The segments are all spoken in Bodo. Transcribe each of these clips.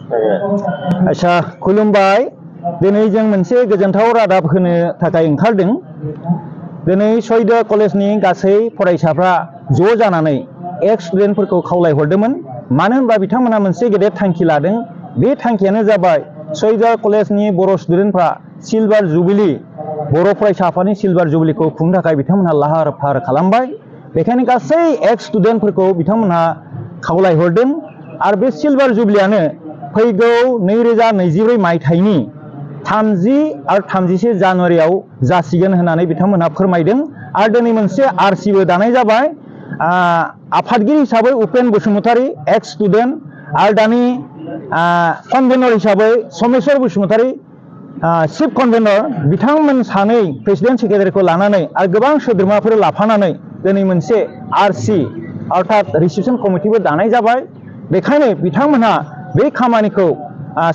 आच्छा खुलुमबाय दिनै जों मोनसे गोजोनथाव रादाब होनो थाखाय ओंखारदों दिनै सयदर कलेजनि गासै फरायसाफ्रा ज' जानानै एक्स स्टुडेन्टफोरखौ खावलायहरदोंमोन मानो होनबा बिथांमोना मोनसे गेदेर थांखि लादों बे थांखियानो जाबाय सयदर कलेजनि बर' स्टुडेन्टफ्रा सिलभार जुबिली बर' फरायसा आफादनि सिलभार जुबिलीखौ खुंनो थाखाय बिथांमोनहा लाहार फाहार खालामबाय बेखायनो गासै एक्स स्टुडेन्टफोरखौ बिथांमोनहा खावलायहरदों आरो बे सिलभार जुबिलीयानो फैगौ 2024 मायथाइनि 30 आरो 31 जानुवारियाव जासिगोन होननानै बिथांमोनहा फोरमायदों आरो दिनै मोनसे आरसिबो दानाय जाबाय आफादगिरि हिसाबै उपेन बसुमतारी एक्स स्टुडेन्ट आरो दानि कनभेनर हिसाबै समेश्वर बसुमतारी चिफ कनभेनर बिथांमोन सानै प्रेसिडेन्ट सेक्रेटारिखौ लानानै आरो गोबां सोद्रोमाफोर लाफानानै दिनै मोनसे आरसि अर्थात रिसेपसन कमिटिबो दानाय जाबाय बेखायनो बिथांमोनहा बे खामानिखौ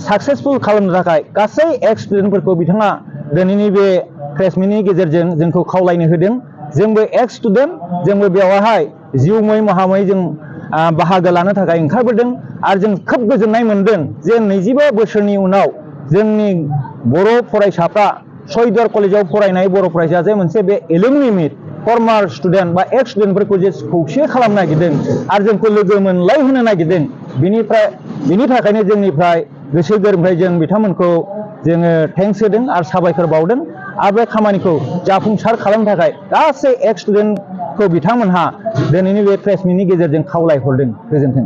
साक्सेसफुल खालामनो थाखाय गासै एक्स स्टुडेन्टफोरखौ बिथाङा दिनैनि बे प्रेस मिटनि गेजेरजों जोंखौ खावलायनो होदों जोंबो एक्स स्टुडेन्ट जोंबो बेवहाय जिउमै महामै जों बाहागो लानो थाखाय ओंखारबोदों आरो जों खोब गोजोननाय मोनदों जे 25 बोसोरनि उनाव जोंनि बर' फरायसाफ्रा सयदर कलेजाव फरायनाय बर' फरायसा जे मोनसे बे एलुमनि मिट फर्मार स्टुडेन्ट बा एक्स स्टुडेन्टफोरखौ जे खौसे खालामनो नागिरदों आरो जोंखौ लोगो मोनलाय होनो नागिरदों बिनि थाखायनो जोंनिफ्राय गोसो गोरबोनिफ्राय जों बिथांमोनखौ जोङो थेंक्स होदों आरो साबायखर बावदों आरो बे खामानिखौ जाफुंसार खालामनो थाखाय गासै एक्स स्टुडेन्टखौ बिथांमोनहा दिनैनि बे प्रेस मिटनि गेजेरजों खावलायहरदों गोजोन्थों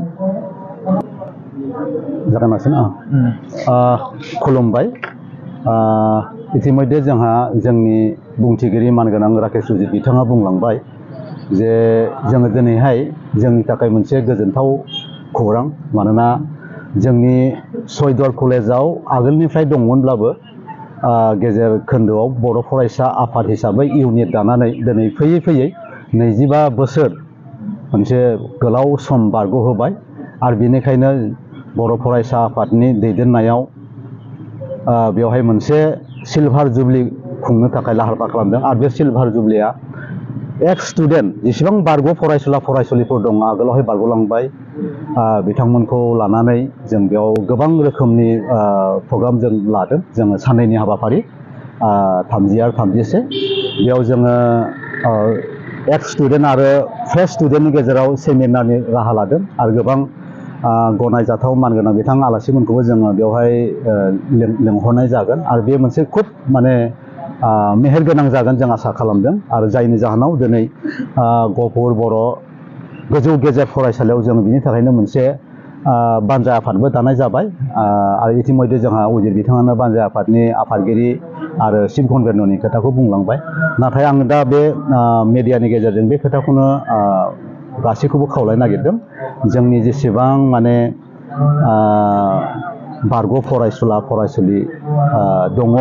खुलुमबाय इतिमध्ये जोंहा जोंनि बुंथिगिरि मानगोनां राकेश सुजित बिथाङा बुंलांबाय जे जोङो दिनैहाय जोंनि थाखाय मोनसे गोजोनथाव खौरां मानोना जोंनि सयदर कलेजाव आगोलनिफ्राय दंमोनब्लाबो गेजेर खोन्दोआव बर' फरायसा आफाद हिसाबै इउनिट दानानै दिनै फैयै फैयै 25 बोसोर मोनसे गोलाव सम बारग'होबाय आरो बेनिखायनो बर' फरायसा आफादनि दैदेननायाव बेवहाय मोनसे सिलभार जुबली खुंनो थाखाय लाहार फाहार खालामदों आरो बे सिलभार जुबलीया एक्स स्टुडेन्ट जेसेबां बारग' फरायसुला फरायसुलिफोर दं आगोलावहाय बारग'लांबाय बिथांमोनखौ लानानै जों बेयाव गोबां रोखोमनि प्रग्राम जों लादों जोङो साननैनि हाबाफारि 30 आरो 31 बेयाव जोङो एक्स स्टुडेन्ट आरो फ्रेश स्टुडेन्टनि गेजेराव सेमिनारनि राहा लादों आरो गोबां गनायजाथाव मानगोनां बिथां आलासिमोनखौबो जोङो बेवहाय लेंहरनाय जागोन आरो बे मोनसे खुब माने मेहेरगोनां जागोन जों आसा खालामदों आरो जायनि जाहोनाव दिनै गहपुर बर' गोजौ गेजेर फरायसालियाव जों बिनि थाखायनो मोनसे बानजाय आफादबो दानाय जाबाय आरो इतिमध्ये जोंहा उजिर बिथाङानो बानजाय आफादनि आफादगिरि आरो चिफ कनभेनरनि खोथाखौ बुंलांबाय नाथाय आं दा बे मेडियानि गेजेरजों बे खोथाखौनो गासैखौबो खावलायनो नागिरदों जोंनि जेसेबां माने बारग' फरायसुला फरायसुलि दङ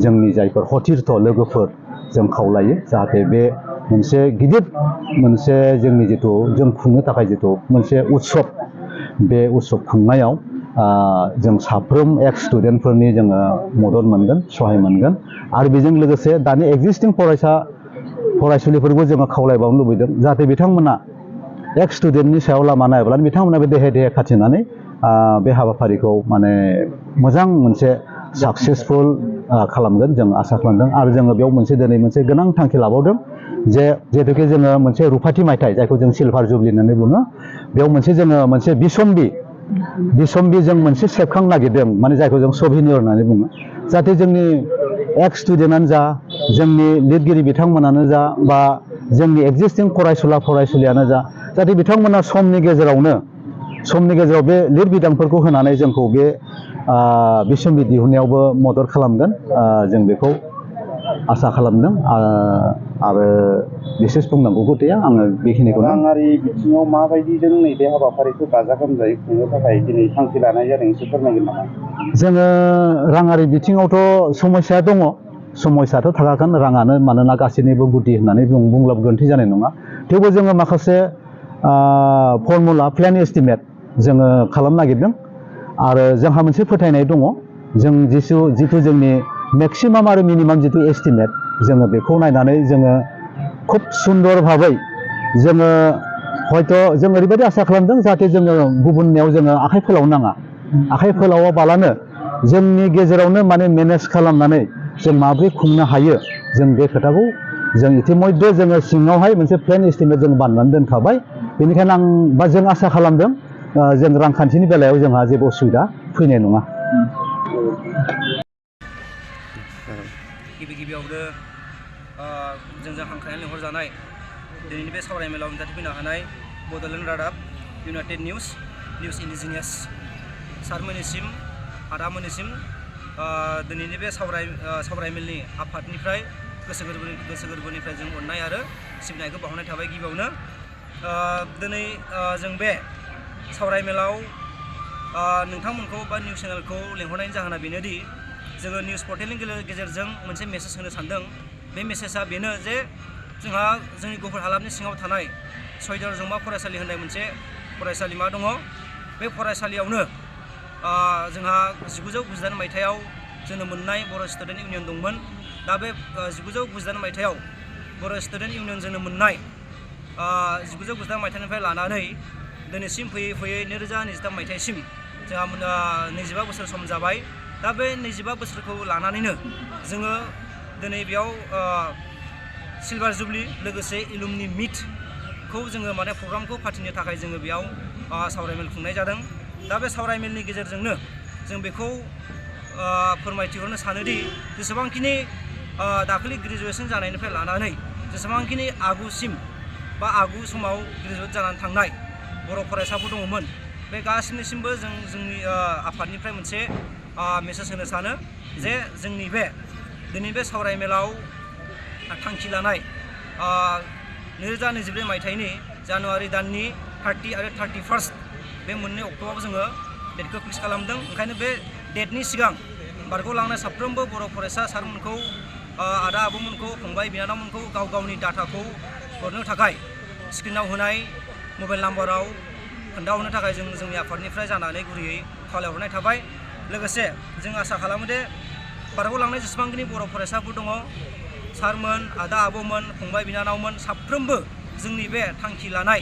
जोंनि जायफोर हथिर्थ लोगोफोर जों खावलायो जाहाथे बे मोनसे गिदिर मोनसे जोंनि जिथु जों खुंनो थाखाय जिथु मोनसे उत्सब बे उत्सब खुंनायाव जों साफ्रोम एक्स स्टुडेन्टफोरनि जोङो मदद मोनगोन सहाय मोनगोन आरो बेजों लोगोसे दानि एक्जिस्टिं फरायसुलिफोरखौ जोङो खावलायबावनो लुबैदों जाहाथे बिथांमोना एक्स स्टुडेन्टनि सायाव लामा नायब्लानो बिथांमोना बे देहे खाथिनानै बे हाबाफारिखौ माने मोजां मोनसे साक्सेसफुल खालामगोन जों आसा खालामदों आरो जोङो बेयाव मोनसे दिनै मोनसे गोनां थांखि लाबावदों जेहेतुके जोङो मोनसे रुफाथि मायथाइ जायखौ जों सिलभार जुबली होननानै बुङो बेयाव मोनसे जोङो मोनसे बिसम्बि जों मोनसे सेबखांनो नागिरदों माने जायखौ जों सभिनियर होननानै बुङो जाहाथे जोंनि एक्स स्टुडेन्टआनो जा जोंनि लिरगिरि बिथांमोनानो जा बा जोंनि एक्जिस्टिं फरायसुला फरायसुलियानो जा जाहाथे बिथांमोना समनि गेजेराव बे लिरबिदांफोरखौ होनानै जोंखौ बे बिसम्बि दिहुननायावबो मदद खालामगोन जों बेखौ आसा खालामदों आरो बिसेस बुंनांगौबो गैया आङो बेखिनिखौनो राङारि बिथिङाव माबायदि जों नैबे हाबाफारिखौ गाजा गोमजायै खुंनो थाखाय दिनै थांखि लानाय जादों एसे फोरमायगोन नामा जोङो राङारि बिथिङावथ' समस्या दङ समस्याथ' थाखागोन राङानो मानोना गासैनिबो गुदि होननानै बुंब्लाबो गोरोन्थि जानाय नङा थेवबो जोङो माखासे फर्मुला प्लेन एस्टिमेट जोङो खालामनो नागिरदों आरो जोंहा मोनसे फोथायनाय दङ जों जिथु जोंनि मेक्सिमाम आरो मिनिमाम जिथु एस्टिमेट जोङो बेखौ नायनानै जोङो खुब सुन्दर भाबै जोङो हयथ' जों ओरैबायदि आसा खालामदों जाहाथे जोङो गुबुननियाव जोङो आखाइ फोलावनो नाङा आखाइ फोलावाबालानो जोंनि गेजेरावनो माने मेनेज खालामनानै जों माबोरै खुंनो हायो जों बे खोथाखौ जों इतिमध्य जोङो सिङावहाय मोनसे प्लेन एस्टिमेट जों बानायनानै दोनखाबाय। बेनिखायनो जों आसा खालामदों जों रांखान्थिनि बेलायाव जोंहा जेबो उसुबिदा फैनाय नङा। गिबियावनो जोंजों हांख्रायनानै लिंहरजानाय दिनैनि बे सावरायमेलाव नुजाथिफैनो हानाय बड'लेण्ड रादाब, इउनाइटेड निउज इन्डिजिनियास सारमोननिसिम, आदामोननिसिम दिनैनि बे सावरायमेलनि आफादनिफ्राय गोसो गोरबोनिफ्राय जों अननाय आरो सिबिनायखौ बावहरनाय थाबाय। गिबियावनो दिनै जों बे सावरायमेलाव नोंथांमोनखौ बा निउस चेनेलखौ लिंहरनायनि जाहोना बेनोदि जोङो निउस पर्टेलनि गेजेरजों मोनसे मेसेज होनो सानदों। बे मेसेजआ बेनो जे जोंहा जोंनि गफुर हालामनि सिङाव थानाय सयदर जौमा फरायसालि होननाय मोनसे फरायसालिमा दङ। बे फरायसालियावनो जोंहा 1998 मायथाइयाव जोनोम मोननाय बर' स्टुडेन्ट इउनियन दंमोन। दा बे 1998 मायथाइयाव बर' स्टुडेन्ट इउनियन जोनोम मोननाय 1998 मायथाइनिफ्राय लानानै दिनैसिम फैयै 2023 मायथाइसिम जोंहा 25 बोसोर सम जाबाय। दा बे 25 बोसोरखौ लानानैनो जोङो दिनै बेयाव सिलभार जुबलि लोगोसे एलुमनि मिटखौ जोङो माने प्रग्रामखौ फाथिनो थाखाय जोङो बेयाव सावरायमेल खुंनाय जादों। दा बे सावरायमेलनि गेजेरजोंनो जों बेखौ फोरमायथिहरनो सानोदि जेसेबांखिनि दाखालि ग्रेजुवेसन जानायनिफ्राय लानानै जेसेबांखिनि आगुसिम बा आगु समाव ग्रेजुवेट जानानै थांनाय बर' फरायसाफोर दङमोन, बे गासिनिसिमबो जोंनि आफादनिफ्राय मोनसे मेसेज होनो सानो जे जोंनि दिनै बे सावरायमेलाव थांखि लानाय 2022 मायथाइनि जानुवारि दाननि 30 आरो 31 बे मोननै अक्ट'आव जोङो डेटखौ फिक्स खालामदों। ओंखायनो बे डेटनि सिगां बारग'लांनाय साफ्रोमबो बर' फरायसा सारमोनखौ, आदा आब'मोनखौ, फंबाय बिनानावमोनखौ गाव गावनि डाटाखौ हरनो थाखाय स्क्रिनाव होनाय मबाइल नाम्बाराव खोन्थाहरनो थाखाय जों जोंनि आफादनिफ्राय जानानै गुरैयै खावलायहरनाय थाबाय। लोगोसे जों आसा खालामो दे बारग'लांनाय जेसेबांखिनि बर' फरायसाफोर दङ, सारमोन, आदा आब'मोन, फंबाय बिनानावमोन साफ्रोमबो जोंनि बे थांखि लानाय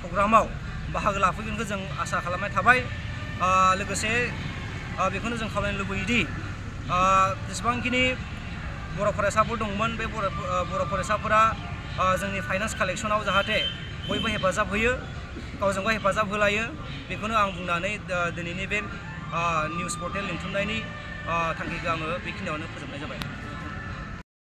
प्रग्रामाव बाहागो लाफैगोनखौ जों आसा खालामनाय थाबाय। लोगोसे बेखौनो जों खावलायनो लुबैयोदि जेसेबांखिनि बर' फरायसाफोर दंमोन, बे बर' फरायसाफोरा जोंनि फाइनान्स कालेक्सनाव जाहाथे बयबो हेफाजाब होयो, गावजों गाव हेफाजाब होलायो। बेखौनो आं बुंनानै दिनैनि बे निउस पर्टेल लिंथुमनायनि थांखिखौ आङो बेखिनियावनो फोजोबनाय जाबाय।